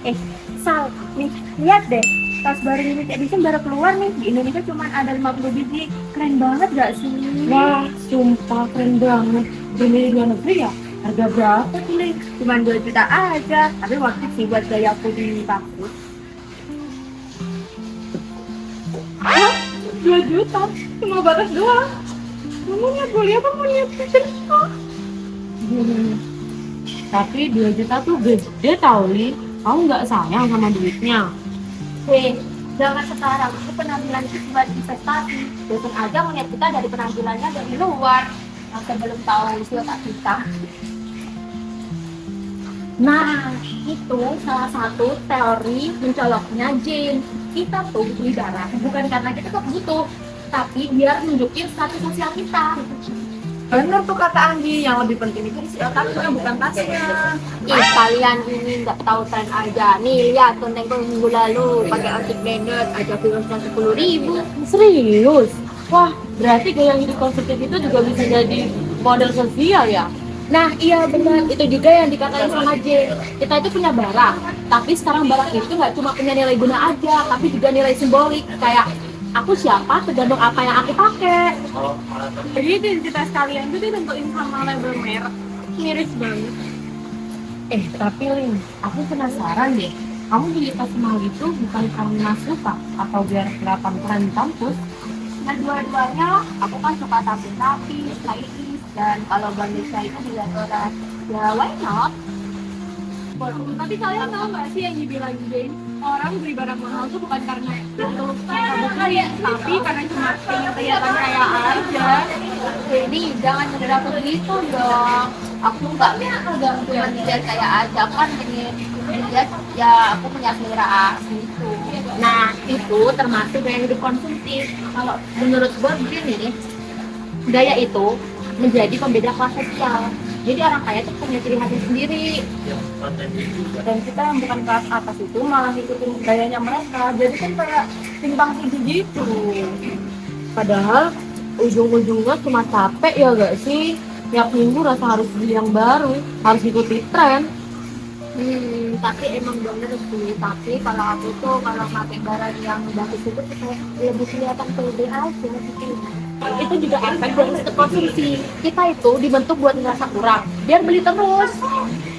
Eh, Sal, nih, lihat deh. Tas baru limited edition baru keluar nih. Di Indonesia cuma ada 50 biji. Keren banget gak sih? Wah, sumpah keren banget. Beli di luar negeri ya? Harga berapa tuh, Li? Cuma 2 juta aja. Tapi waktu sih buat gaya aku di kampus. Hah? 2 juta? Cuma batas doang. Kamu niat beli apa? Mau niat fashion show? Hmm, tapi 2 juta tuh gede tau, Li. Kamu nggak sayang sama duitnya? Hei, jangan sekarang. Itu penampilan itu buat investasi. Besok aja melihat kita dari penampilannya dari luar. Yang sebelum tahu siluet kita. Nah, itu salah satu teori mencoloknya Jane. Kita tuh beli darah bukan karena kita tuh butuh, tapi biar nunjukin status sosial kita. Bener tuh kata Anggi, yang lebih penting itu isi otaknya bukan tasnya. Ih, kalian ini nggak tahu tren aja. Nih, lihat konten minggu lalu pakai outfit branded aja virusnya 10.000. Serius? Wah, berarti gaya hidup konsumtif itu juga bisa jadi model sosial ya? Nah, iya benar. Itu juga yang dikatain sama J. Kita itu punya barang, tapi sekarang barang itu nggak cuma punya nilai guna aja, tapi juga nilai simbolik. Kayak aku siapa tergantung apa yang aku pakai. Jadi identitas kalian tuh ditentuin sama label merek. Miris banget. Tapi Lin, aku penasaran deh. Kamu beli tas mahal itu bukan karena suka atau biar kelihatan keren di kampus? Nah, dua-duanya lah. Aku kan suka tampil rapi, stylish, dan kalau Indonesia itu dilihat orang, ya why not? Tapi kalian tahu nggak sih yang dibilang Jane? Orang beli barang mahal tuh bukan karena itu mereka beli, tapi karena cuma pengen kelihatan kaya aja. Jadi jangan nyindir aku gitu dong. Aku nggak cuma nyindir kayak aja, aku kan pengen lihat ya aku punya selera gitu. Nah, itu termasuk gaya hidup konsumtif. Kalau menurut gue begini nih, gaya itu menjadi pembeda kelas sosial. Jadi orang kaya tuh punya ciri khasnya sendiri. Dan kita yang bukan kelas atas itu malah ngikutin gayanya mereka. Jadi kan kayak timbang tinggi gitu. Padahal ujung-ujungnya cuma capek ya gak sih? Tiap minggu rasa harus beli yang baru, harus ikuti tren. Tapi emang bener sih. Tapi kalau aku tuh kalau pakai barang yang bagus itu kayak lebih kelihatan pede aja gitu. Itu juga efek dari setiap konsumsi. Kita itu dibentuk buat ngerasa kurang, biar beli terus.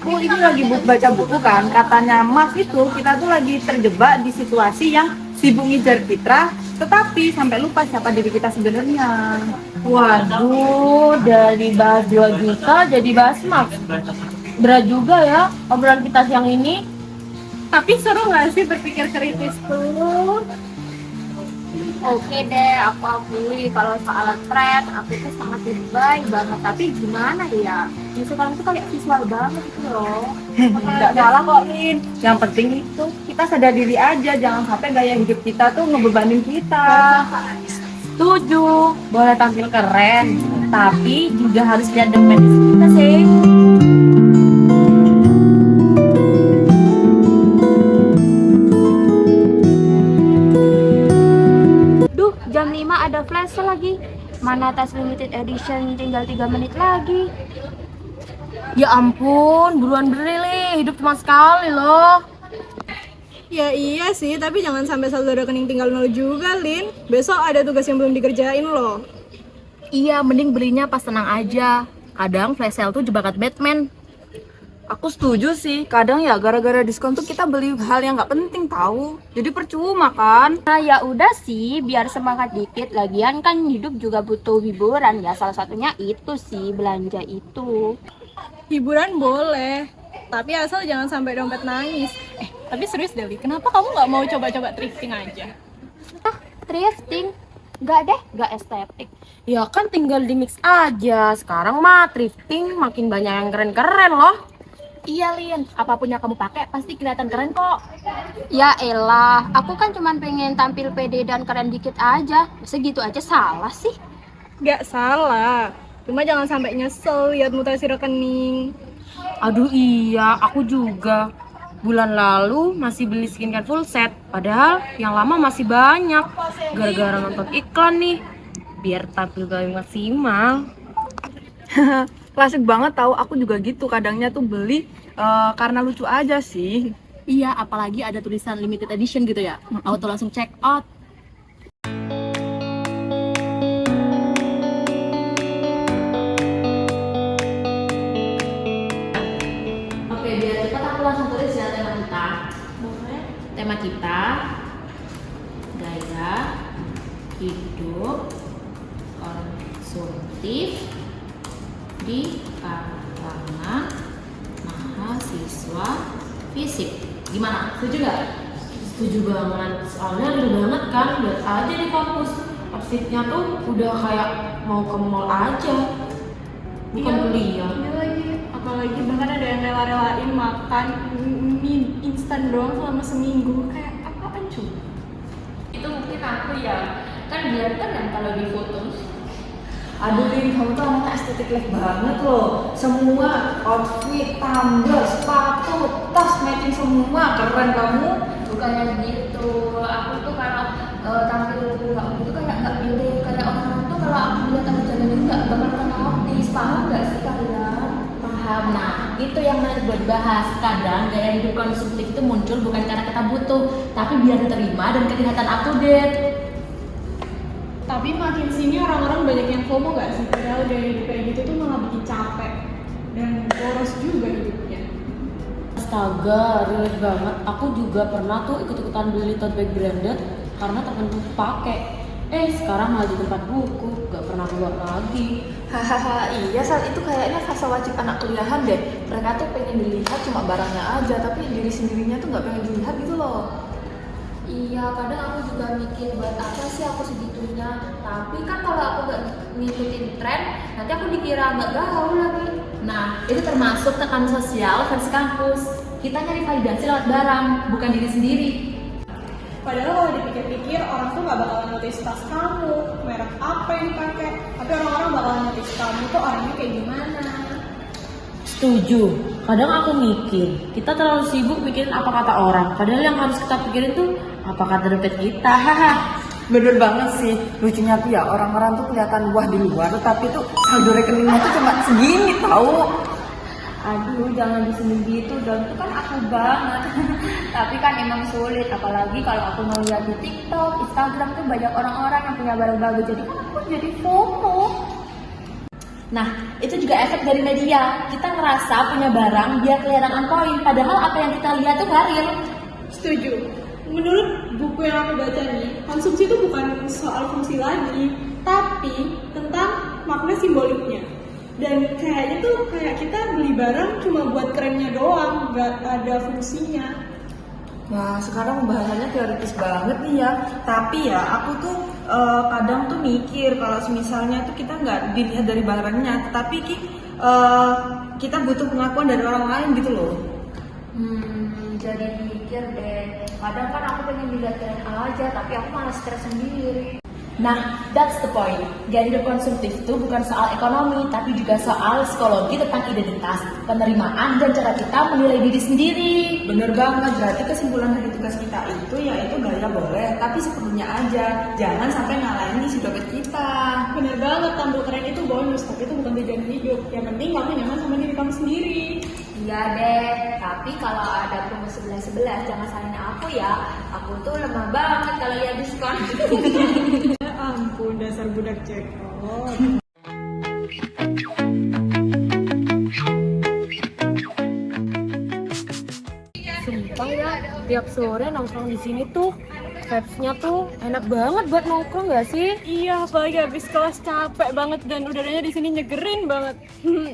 Aku ini lagi baca buku kan, katanya Mas itu kita tuh lagi terjebak di situasi yang sibuk ngejar fitrah, tetapi sampai lupa siapa diri kita sebenarnya. Waduh, dari bahas 2 juta jadi bahas Mas. Berat juga ya obrolan kita siang ini. Tapi seru nggak sih berpikir kritis tuh? Oke deh, aku akui kalau soal tren aku tuh sangat lebay banget. Tapi gimana ya? Ya sekarang tuh kayak visual banget gitu loh. Nggak salah kok, Lin. Yang penting itu kita sadar diri aja, jangan sampai gaya hidup kita tuh ngebebanin kita. Setuju, boleh tampil keren, tapi juga harus lihat dompet kita sih. Duh, jam 5 ada flash lagi. Mana tas limited edition tinggal 3 menit lagi. Ya ampun, buruan beli, Li. Hidup cuma sekali loh. Ya iya sih, tapi jangan sampai saldo rekening tinggal 0 juga, Lin. Besok ada tugas yang belum dikerjain loh. Iya, mending belinya pas tenang aja. Kadang flash sale tuh jebakan Batman. Aku setuju sih, kadang ya gara-gara diskon tuh kita beli hal yang nggak penting tahu. Jadi percuma kan? Nah ya udah sih, biar semangat dikit. Lagian kan hidup juga butuh hiburan ya. Salah satunya itu sih belanja itu. Hiburan boleh, tapi asal jangan sampai dompet nangis. Tapi serius Deli, kenapa kamu nggak mau coba-coba thrifting aja? Ah, thrifting? Enggak deh, enggak estetik. Ya kan tinggal di mix aja. Sekarang mah thrifting makin banyak yang keren-keren loh. Iya Lin, apapun yang kamu pakai pasti kelihatan keren kok. Ya elah, aku kan cuman pengen tampil pede dan keren dikit aja. Masa gitu aja salah sih? Nggak salah, cuma jangan sampai nyesel lihat mutasi rekening. Aduh iya, aku juga. Bulan lalu masih beli skincare full set, padahal yang lama masih banyak. Gara-gara nonton iklan nih, biar tampil lebih maksimal. Klasik banget tahu, aku juga gitu. Kadangnya tuh beli karena lucu aja sih. Iya, apalagi ada tulisan limited edition gitu ya. Auto langsung check out. Oke, biar cepat aku langsung tulis ya tema kita. Boleh. Tema kita gaya hidup konsumtif di kalangan mahasiswa fisik. Gimana? Setuju nggak? Setuju banget, soalnya real banget kan, lihat aja di kampus outfitnya tuh udah kayak mau ke mall aja, bukan kuliah. Iya lagi, apalagi bahkan ada yang rela-relain makan mie instan doang selama seminggu. Kayak apaan cuy? Itu mungkin aku ya, kan biar keren kalau di foto. Aduh Lin, kamu tuh anak estetik life banget loh. Semua outfit, tumbler, sepatu, tas matching semua, keren kamu. Bukannya gitu, aku tuh kalau tampil nggak gitu kayak nggak pede, kayak orang tuh kalau aku lihat aku jalan itu nggak bakal kena notice, paham nggak sih kalian? Paham. Nah, itu yang menarik buat bahas. Kadang gaya hidup konsumtif itu muncul bukan karena kita butuh, tapi biar diterima dan kelihatan up to date. Tapi makin sini orang-orang banyak yang FOMO gak sih? Padahal gaya hidup kayak gitu tuh malah bikin capek dan boros juga hidupnya. Astaga, relate banget. Aku juga pernah tuh ikut-ikutan beli tote bag branded karena temenku pakai. Sekarang malah di tempat buku, gak pernah keluar lagi. Hahaha, iya saat itu kayaknya fase wajib anak kuliahan deh. Mereka tuh pengen dilihat cuma barangnya aja, tapi diri sendirinya tuh nggak pengen dilihat gitu loh. Iya, kadang aku juga mikir buat apa sih aku segitunya. Tapi kan kalau aku nggak ngikutin tren, nanti aku dikira nggak gaul lagi. Nah, itu termasuk tekanan sosial versi kampus. Kita nyari validasi lewat barang, bukan diri sendiri. Padahal kalau dipikir-pikir orang tuh gak bakalan notice tas kamu, merek apa yang dipakai. Tapi orang-orang bakalan notice kamu tuh orangnya kayak gimana. Setuju. Kadang aku mikir, kita terlalu sibuk mikirin apa kata orang. Padahal yang harus kita pikirin tuh apa kata dompet kita. Haha. Bener banget sih, lucunya tuh ya orang-orang tuh kelihatan wah di luar, tapi tuh saldo rekeningnya tuh cuma segini tahu. Aduh, jangan disini gitu dong, itu kan aku banget. Tapi kan emang sulit, apalagi kalau aku mau lihat di TikTok, Instagram tuh banyak orang-orang yang punya barang bagus, jadi aku jadi FOMO. Nah, itu juga efek dari media. Kita ngerasa punya barang biar kelihatan on point, padahal apa yang kita lihat tuh nggak real. Setuju. Menurut buku yang aku baca nih, konsumsi itu bukan soal fungsi lagi, tapi tentang makna simboliknya. Dan kayaknya tuh kayak kita beli barang cuma buat kerennya doang, nggak ada fungsinya. Wah, sekarang bahasannya teoritis banget nih ya. Tapi ya aku tuh kadang tuh mikir kalau misalnya tuh kita nggak dilihat dari barangnya, tetapi kita butuh pengakuan dari orang lain gitu loh. Jadi mikir deh, kadang kan aku pengen dilihatin aja, tapi aku malah stres sendiri. Nah, that's the point. Gaya hidup konsumtif itu bukan soal ekonomi, tapi juga soal psikologi tentang identitas, penerimaan, dan cara kita menilai diri sendiri. Bener banget, berarti kesimpulan dari tugas kita itu yaitu gaya boleh, tapi seperlunya aja. Jangan sampai ngalahin isi dompet kita. Bener banget, tampil keren itu bonus, tapi itu bukan tujuan hidup. Yang penting kamu nyaman sama diri kamu sendiri. Iya deh, tapi kalau ada promo 11-11 jangan salahin aku ya. Aku tuh lemah banget kalau lihat diskon. Ya ampun, dasar budak cekot. Sumpah ya, tiap sore nongkrong di sini tuh vibes-nya tuh enak banget buat nongkrong gak sih? Iya, apalagi habis kelas capek banget dan udaranya di sini nyegerin banget.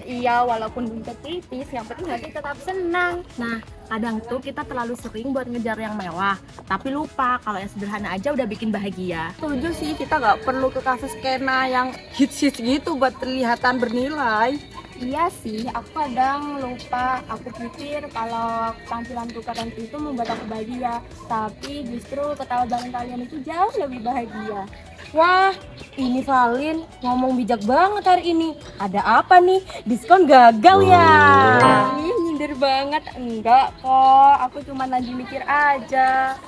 Iya, walaupun dompet tipis, yang penting hati tetap senang. Nah, kadang tuh kita terlalu sering buat ngejar yang mewah, tapi lupa kalau yang sederhana aja udah bikin bahagia. Setuju sih, kita nggak perlu ke kafe skena yang hits-hits gitu buat terlihatan bernilai. Iya sih, aku kadang lupa. Aku pikir kalau tampilanku keren itu membuat aku bahagia, tapi justru ketawa bareng kalian itu jauh lebih bahagia. Wah, ini Valin ngomong bijak banget hari ini. Ada apa nih? Diskon gagal ya? Ih, nyindir banget. Enggak kok, aku cuma lagi mikir aja.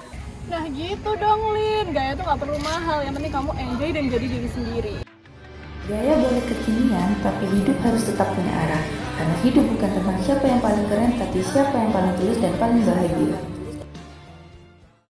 Nah gitu dong Lin, gaya tuh gak perlu mahal, yang penting kamu enjoy dan jadi diri sendiri. Gaya boleh kekinian, tapi hidup harus tetap punya arah. Karena hidup bukan tentang siapa yang paling keren, tapi siapa yang paling tulus dan paling bahagia.